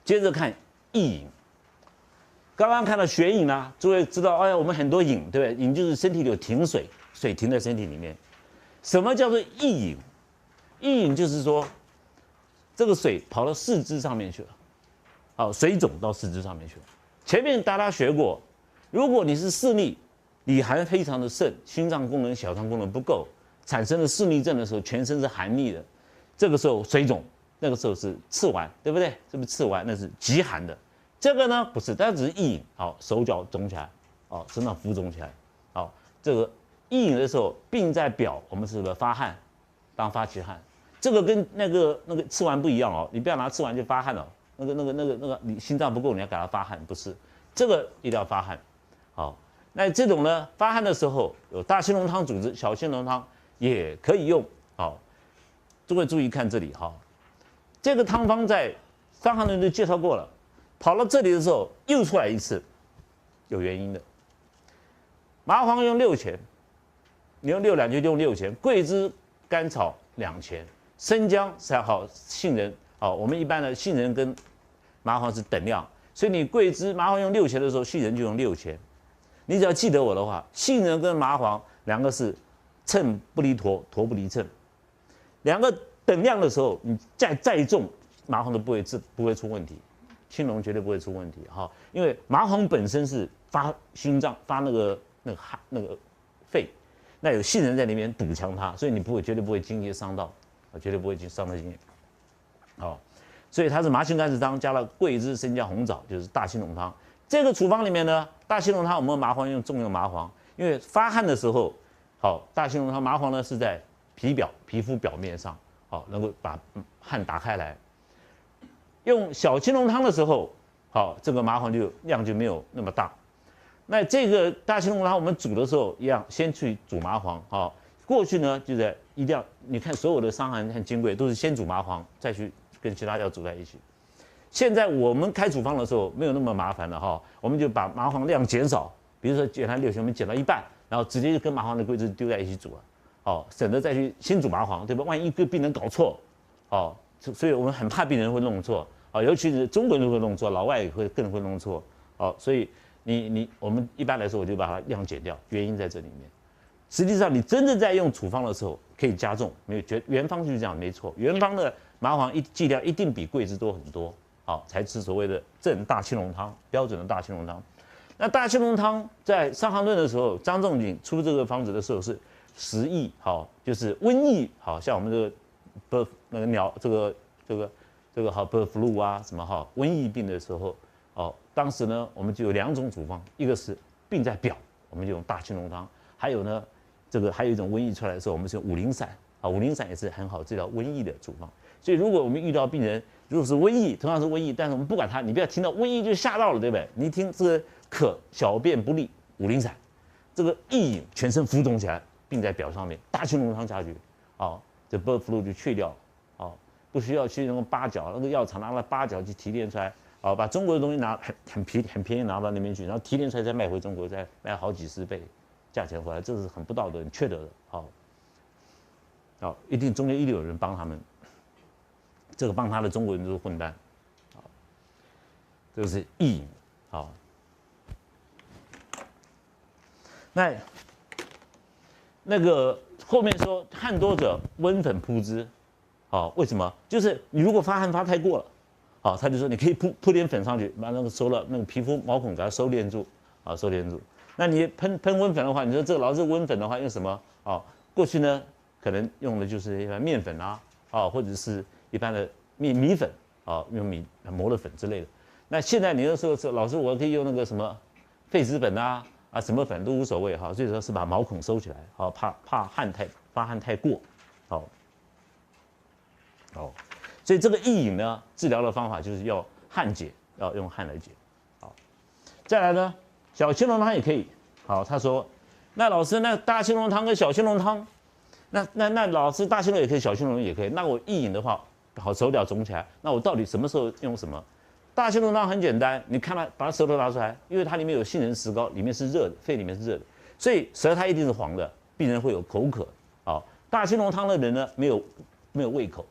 接着看意饮。刚刚看到血饮啦，诸位知道，哎呀，我们很多饮，对不对？饮就是身体里有停水，水停在身体里面。什么叫做意饮？意饮就是说，这个水跑到四肢上面去了，好，水肿到四肢上面去了。前面大家学过，如果你是视力里寒非常的盛，心脏功能、小肠功能不够，产生了视力症的时候，全身是寒逆的，这个时候水肿，那个时候是赤丸，对不对？是不是赤丸？那是极寒的。这个呢不是，但只是意饮，好，手脚肿起来，哦，身上浮肿起来，好，这个意饮的时候，病在表，我们是不是发汗，当发起汗？这个跟那个赤丸不一样哦，你不要拿赤丸就发汗了，你心脏不够，你要给它发汗，不是，这个一定要发汗，好，那这种呢，发汗的时候有大青龙汤组织，小青龙汤也可以用，好，诸位注意看这里哈，这个汤方在《伤寒论》就介绍过了。跑到这里的时候又出来一次，有原因的。麻黄用6钱，你用6两就用6钱，桂枝、甘草2钱，生姜3好，杏仁好，我们一般的杏仁跟麻黄是等量，所以你桂枝、麻黄用6钱的时候，杏仁就用6钱。你只要记得我的话，杏仁跟麻黄两个是秤不离砣，砣不离秤，两个等量的时候，你再重，麻黄都不会出问题。青龙绝对不会出问题哈，因为麻黄本身是发心脏、发那个肺，那有杏仁在里面补强它，所以你绝对不会津液伤到，绝对不会伤到津液。好，所以它是麻杏甘石汤加了桂枝、生姜、红枣，就是大青龙汤。这个处方里面呢，大青龙汤我们麻黄重用麻黄，因为发汗的时候，好，大青龙汤麻黄呢是在皮肤表面上，好，能够把汗打开来。用小青龙汤的时候，好，这个麻黄量就没有那么大。那这个大青龙汤我们煮的时候一样，先去煮麻黄，好，过去呢就是一定要，你看所有的伤寒和金匮都是先煮麻黄，再去跟其他药煮在一起。现在我们开处方的时候没有那么麻烦了哈，我们就把麻黄量减少，比如说原来6钱我们减到1半，然后直接就跟麻黄的桂枝丢在一起煮了，好，省得再去先煮麻黄，对吧？万一一个病人搞错，哦。所以我们很怕病人会弄错啊，尤其是中国人会弄错，老外也会更会弄错哦。所以我们一般来说，我就把它量减掉，原因在这里面。实际上，你真正在用处方的时候，可以加重，没有原方就是这样，没错。原方的麻黄剂量一定比桂枝多很多，好，才是所谓的正大青龙汤，标准的大青龙汤。那大青龙汤在《伤寒论》的时候，张仲景出这个方子的时候是10疫，好，就是瘟疫，好像我们这个。那个鸟，这个好 bird flu 啊，什么哈瘟疫病的时候，哦，当时呢我们就有2种处方，一个是病在表，我们就用大青龙汤；还有呢，还有一种瘟疫出来的时候，我们是用五苓散啊，五苓散也是很好治疗瘟疫的处方。所以如果我们遇到病人如果是瘟疫，同样是瘟疫，但是我们不管他，你不要听到瘟疫就吓到了，对不对？你一听这个渴、小便不利，五苓散，这个一饮全身浮肿起来，病在表上面，大青龙汤下去，哦。这 bird flu 就去掉，哦，不需要去那个八角，那个药厂拿了八角去提炼出来，哦，把中国的东西很便宜拿到那边去，然后提炼出来再卖回中国，再卖好几10倍价钱回来，这是很不道德、很缺德的，好，好，一定中间一定有人帮他们，这个帮他的中国人都是混蛋，好，这个是意饮，好，那个。后面说汗多者温粉铺之，好，为什么？就是你如果发汗发太过了，好，他就说你可以铺点粉上去，把那个收了那个皮肤毛孔给它收敛住，啊，收敛住。那你喷温粉的话，你说这个老是温粉的话用什么？哦，过去呢可能用的就是一般面粉啊，啊，或者是一般的米粉啊，用米磨的粉之类的。那现在你就说老师我可以用那个什么痱子粉啊。啊，什么粉都无所谓哈，最主要是把毛孔收起来，好，怕发汗太过，好，所以这个意饮呢，治疗的方法就是要汗解，要用汗来解，好，再来呢，小青龙汤也可以，好，他说，那老师那大青龙汤跟小青龙汤，那老师大青龙也可以，小青龙也可以，那我意饮的话，好手脚肿起来，那我到底什么时候用什么？大青龙汤很简单，你看它，把它舌头拿出来，因为它里面有杏仁石膏，里面是热的，肺里面是热的，所以舌苔一定是黄的，病人会有口渴。好，大青龙汤的人呢，没有胃口。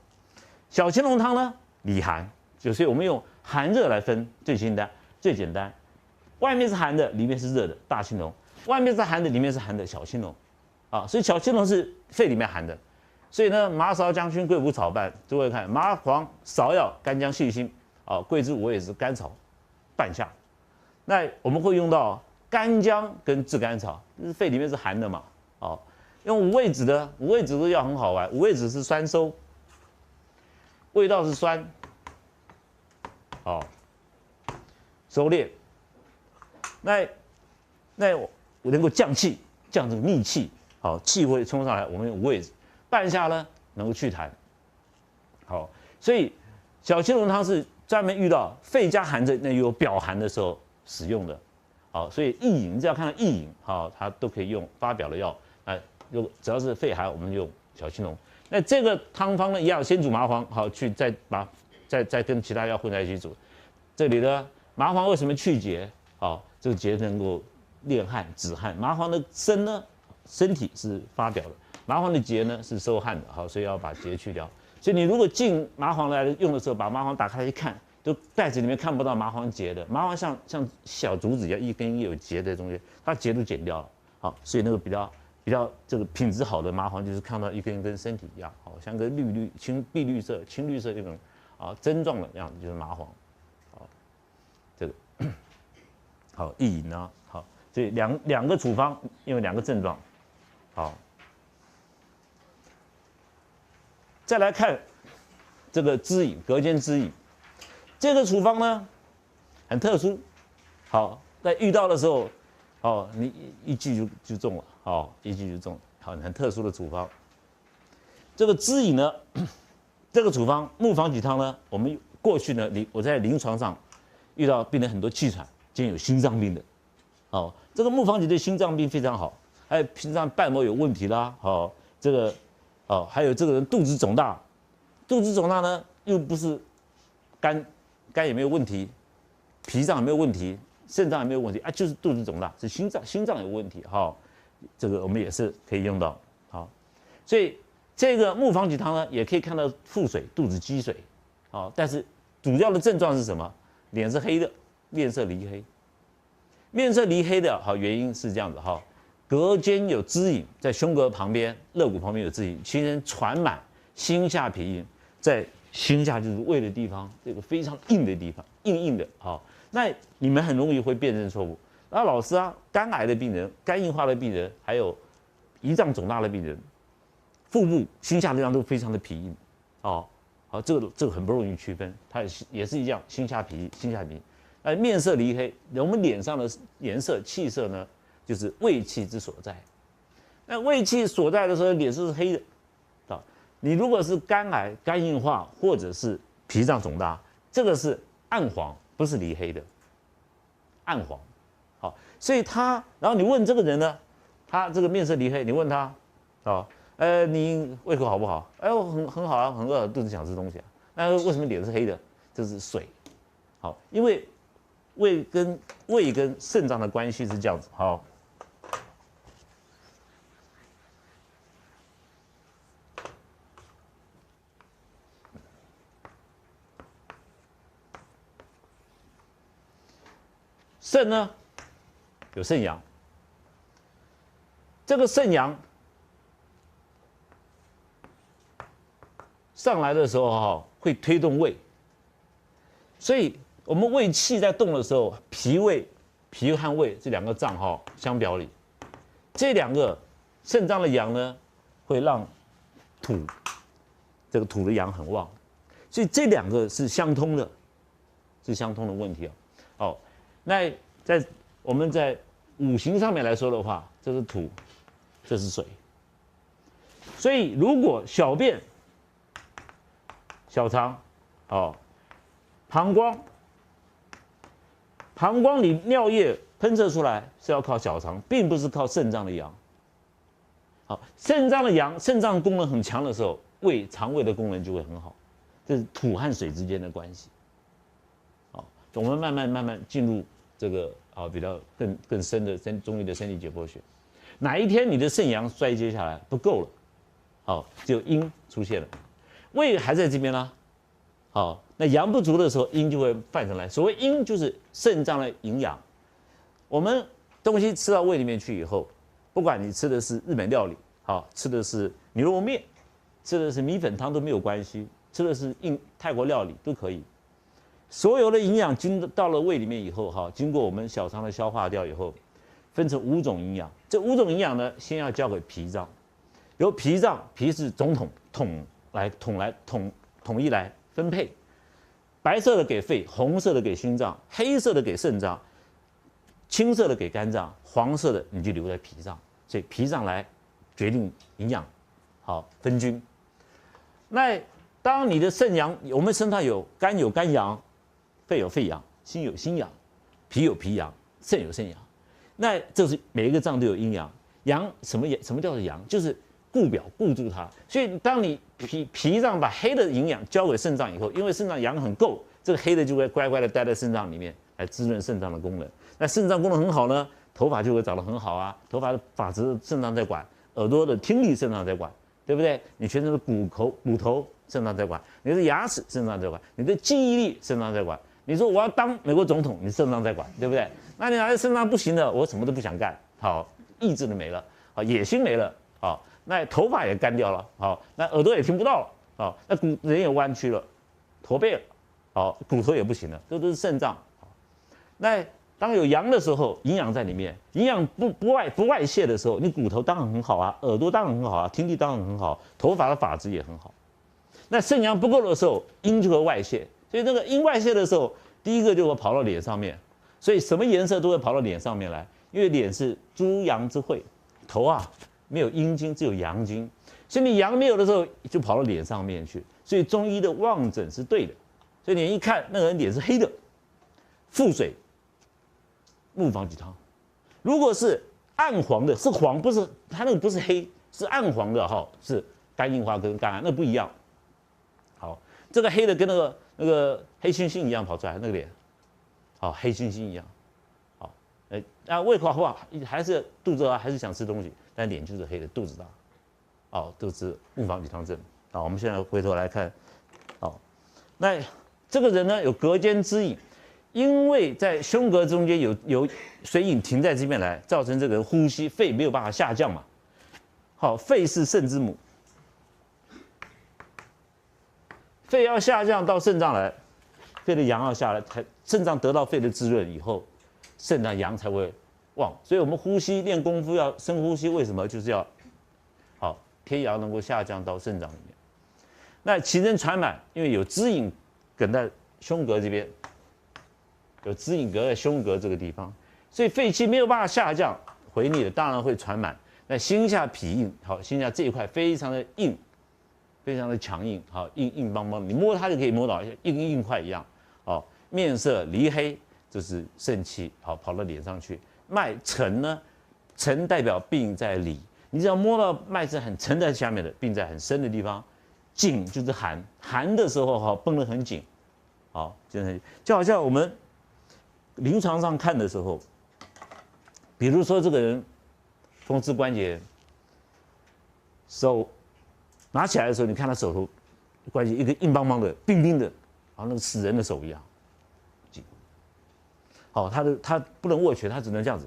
小青龙汤呢，里寒，所以我们用寒热来分最简单，外面是寒的，里面是热的，大青龙；外面是寒的，里面是寒的，小青龙。啊，所以小青龙是肺里面寒的。所以呢，麻芍将军桂附草拌，诸位看，麻黄、芍药、干姜、细辛，啊，桂枝、五味子、甘草拌下。那我们会用到干姜跟炙甘草，肺里面是寒的嘛，哦，用五味子的，五味子的药很好玩，五味子是酸收，味道是酸，哦，收敛，那我能够降气，降这个逆气，好，气会冲上来，我们用五味子。半夏呢能够祛痰，好，所以小青龙汤是专门遇到肺加寒症，那有表寒的时候使用的，好，所以易饮只要看到易饮，好，它都可以用发表的药，如果只要是肺寒，我们就用小青龙。那这个汤方呢，一样先煮麻黄，好，去再跟其他药混在一起煮。这里呢，麻黄为什么去结？好，这个结能够敛汗止汗，麻黄的身呢，身体是发表的。麻黄的结呢是收汗的，好，所以要把结去掉。所以你如果进麻黄来用的时候，把麻黄打开一看，就袋子里面看不到麻黄结的，麻黄像小竹子一样，一根有结的东西，它结都剪掉了，好，所以那个比较这个品质好的麻黄，就是看到一根跟身体一样，好像个碧绿色、青绿色这种啊针状的样子，就是麻黄，好，这个好易饮啊，好，所以两个处方，因为两个症状，好。再来看这个滋饮，隔间滋饮，这个处方呢很特殊，好，在遇到的时候，哦，你一记就中了，好，一记就中了，好，很特殊的处方。这个滋饮呢，这个处方木防己汤呢，我们过去呢，我在临床上遇到病人很多气喘，兼有心脏病的，哦，这个木防己对心脏病非常好，还有心脏瓣膜有问题啦，好，这个。哦，还有这个人肚子肿大，肚子肿大呢，又不是肝也没有问题，脾脏也没有问题，肾脏也没有问题啊，就是肚子肿大，是心脏有问题哈、哦。这个我们也是可以用到，好，所以这个木防己汤呢，也可以看到腹水、肚子积水，好，但是主要的症状是什么？脸是黑的，面色黧黑，面色黧黑的好原因是这样子哈。隔间有滋饮，在胸膈旁边、肋骨旁边有滋饮，形成喘满，心下痞硬，在心下就是胃的地方，这个非常硬的地方，硬的，好，那你们很容易会辨认错误。那老师啊，肝癌的病人、肝硬化的病人，还有胰脏肿大的病人，腹部、心下地方都非常的痞硬，哦，好，这个很不容易区分，它也是一样，心下痞，面色黧黑，我们脸上的颜色、气色呢？就是胃气之所在，那胃气所在的时候，脸是黑的，啊，你如果是肝癌、肝硬化或者是脾脏肿大，这个是暗黄，不是黧黑的，暗黄，好，所以然后你问这个人呢，他这个面色黧黑，你问他，啊，你胃口好不好？哎，我很好啊，很饿，肚子想吃东西啊，那为什么脸是黑的？这是水，好，因为胃跟肾脏的关系是这样子，好。肾呢有肾阳，这个肾阳上来的时候哈，会推动胃，所以我们胃气在动的时候，脾和胃这两个脏哈相表里，这两个肾脏的阳呢，会让这个土的阳很旺，所以这两个是相通的，问题啊，哦。那我们在五行上面来说的话，这是土，这是水。所以如果小便、小肠、哦、膀胱里尿液喷射出来是要靠小肠，并不是靠肾脏的阳。好，肾脏的阳，肾脏功能很强的时候，肠胃的功能就会很好，这是土和水之间的关系。好，我们慢慢进入这个比较更深的中医的生理解剖学。哪一天你的肾阳衰竭下来不够了，好，就阴出现了，胃还在这边啦，好，那阳不足的时候，阴就会泛上来。所谓阴就是肾脏的营养。我们东西吃到胃里面去以后，不管你吃的是日本料理，好，吃的是牛肉面，吃的是米粉汤都没有关系，吃的是泰国料理都可以。所有的营养到了胃里面以后，哈，经过我们小肠的消化掉以后，分成5种营养。这5种营养呢，先要交给脾脏，由脾脏，脾是总统一来分配。白色的给肺，红色的给心脏，黑色的给肾脏，青色的给肝脏，黄色的你就留在脾脏。所以脾脏来决定营养，好分均。那当你的肾阳，我们身上有肝阳，肺有肺阳，心有心阳，脾有脾阳，肾有肾阳。那这是每一个脏都有阴阳。阳什么叫做阳？就是固住它。所以当你脾脏把黑的营养交给肾脏以后，因为肾脏阳很够，这个黑的就会乖乖的待在肾脏里面来滋润肾脏的功能。那肾脏功能很好呢，头发就会长得很好啊。头发的发质肾脏在管，耳朵的听力肾脏在管，对不对？你全身的骨头肾脏在管，你的牙齿肾脏在管，你的记忆力肾脏在管。你说我要当美国总统，你肾脏在管，对不对？那你哪肾脏不行了，我什么都不想干，好，意志都没了，好，野心没了，好。那头发也干掉了，好，那耳朵也听不到了，好，那人也弯曲了，驼背了，好，骨头也不行了，这都是肾脏。那当有阳的时候，营养在里面，营养不外泄的时候，你骨头当然很好啊，耳朵当然很好啊，听力当然很好，头发的发质也很好。那肾阳不够的时候，阴就会外泄，所以那个阴外泄的时候，第一个就会跑到脸上面，所以什么颜色都会跑到脸上面来，因为脸是诸阳之会，头啊。没有阴经，只有阳经，所以你阳没有的时候，就跑到脸上面去。所以中医的望诊是对的，所以你一看那个人脸是黑的，腹水，木防己汤。如果是暗黄的，是黄，不是它那个不是黑，是暗黄的哈，是肝硬化跟肝癌，那不一样。好，这个黑的跟那个黑猩猩一样跑出来，那个脸，好，黑猩猩一样。好，胃口好不好？还是肚子饿，还是想吃东西？但脸就是黑的，肚子大，哦，都是木防己汤症。好，我们现在回头来看，好，那这个人呢有隔间之隐，因为在胸膈中间有水饮停在这边来，造成这个人呼吸肺没有办法下降嘛。好，肺是肾之母，肺要下降到肾脏来，肺的阳要下来，肾脏得到肺的滋润以后，肾脏阳才会。所以我们呼吸练功夫要深呼吸，为什么？就是要好天阳能够下降到肾脏里面。那其人传满，因为有支引梗在胸膈这边，有支引膈在胸膈这个地方，所以肺气没有办法下降回逆的，当然会传满。那心下脾硬，好，心下这一块非常的硬，非常的强硬，好硬邦邦，你摸它就可以摸到，硬块一样。好，面色黧黑，这是肾气好跑到脸上去。脉沉呢，沉代表病在里，你只要摸到脉是很沉在下面的，病在很深的地方。紧就是寒，寒的时候哈绷得很紧，好，就好像我们临床上看的时候，比如说这个人风湿关节手拿起来的时候，你看他手头关节一个硬邦邦的、冰冰的，好像那个死人的手一样。好，他不能握拳，他只能这样子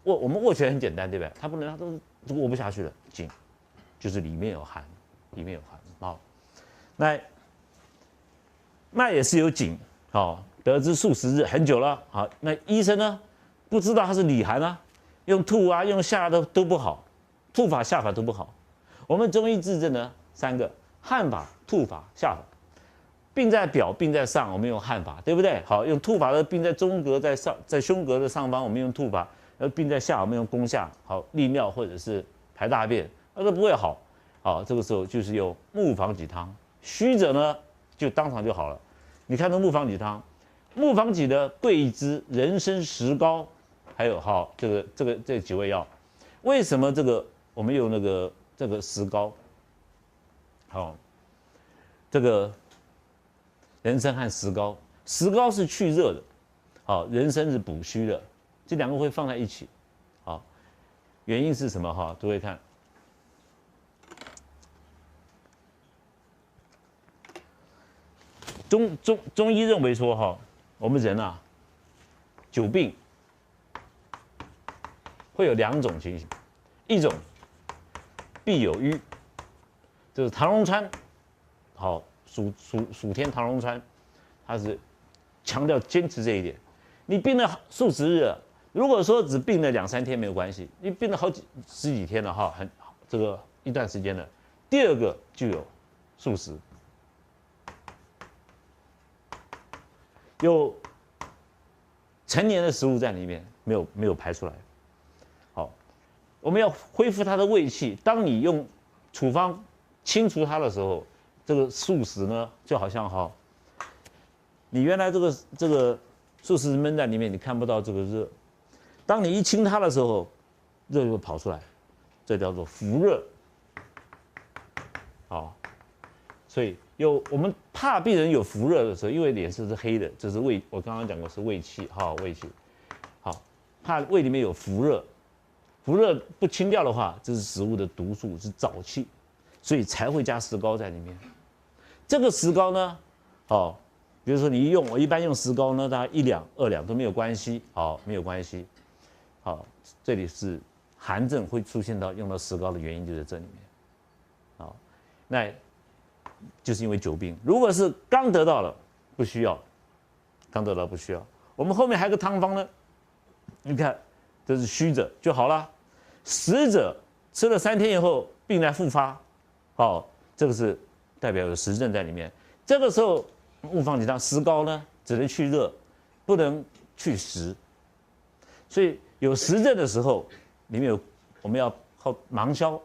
握。我们握拳很简单，对不对？他不能，他都握不下去了，紧，就是里面有寒，里面有寒。好，那脉也是有紧，好，得知数十日很久了。好，那医生呢，不知道他是里寒啊，用吐啊，用下都不好，吐法下法都不好。我们中医治症呢，3个：汗法、吐法、下法。病在表，病在上，我们用汗法，对不对？好，用吐法的病在中膈，在胸膈的上方，我们用吐法；病在下，我们用攻下。好，利尿或者是排大便，那都不会好。好，这个时候就是用木防己汤。虚者呢，就当场就好了。你看这木防己汤，木防己的桂枝、人参、石膏，还有好这几味药。为什么我们用这个石膏？好，这个。人参和石膏，石膏是去热的，好，人参是补虚的，这2个会放在一起，好，原因是什么？哈，诸位看，中医认为说哈，我们人啊，久病会有2种情形，一种必有瘀，就是唐荣川，好蜀天唐荣川，他是强调坚持这一点。你病了数十日了，如果说只病了2、3天没有关系，你病了十几天了哈，这个一段时间了。第二个就有素食，有成年的食物在里面没有排出来。好，我们要恢复它的胃气。当你用处方清除它的时候，这个素食呢，就好像哈，你原来这个素食闷在里面，你看不到这个热。当你一清它的时候，热就跑出来，这叫做伏热。好，所以我们怕病人有伏热的时候，因为脸色是黑的，这是胃，我刚刚讲过是胃气，哈，胃气。好，怕胃里面有伏热，伏热不清掉的话，这是食物的毒素，是沼气，所以才会加石膏在里面。这个石膏呢，好，比如说你我一般用石膏呢，大概1两2两都没有关系，好，没有关系。好，这里是寒症会出现到用到石膏的原因就在这里面。好，那就是因为久病。如果是刚得到了，不需要，刚得到不需要。我们后面还有个汤方呢，你看，这是虚者就好了。实者吃了3天以后病来复发，好，这个是代表有实症在里面。这个时候木方济汤石膏呢，只能去热，不能去实。所以有实症的时候，里面我们要靠芒硝，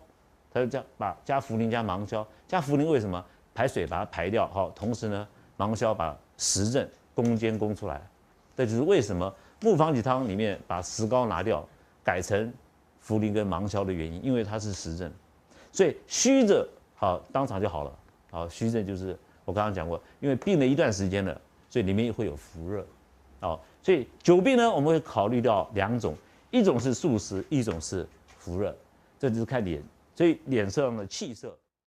它就加茯苓加芒硝，加茯苓为什么排水把它排掉？好，同时呢，芒硝把实症攻出来。这就是为什么木方济汤里面把石膏拿掉，改成茯苓跟芒硝的原因，因为它是实症。所以虚者好当场就好了。好，虚症就是我刚刚讲过，因为病了一段时间了，所以里面会有伏热。好，所以久病呢，我们会考虑到2种，一种是素食，一种是伏热，这就是看脸，所以脸色上的气色。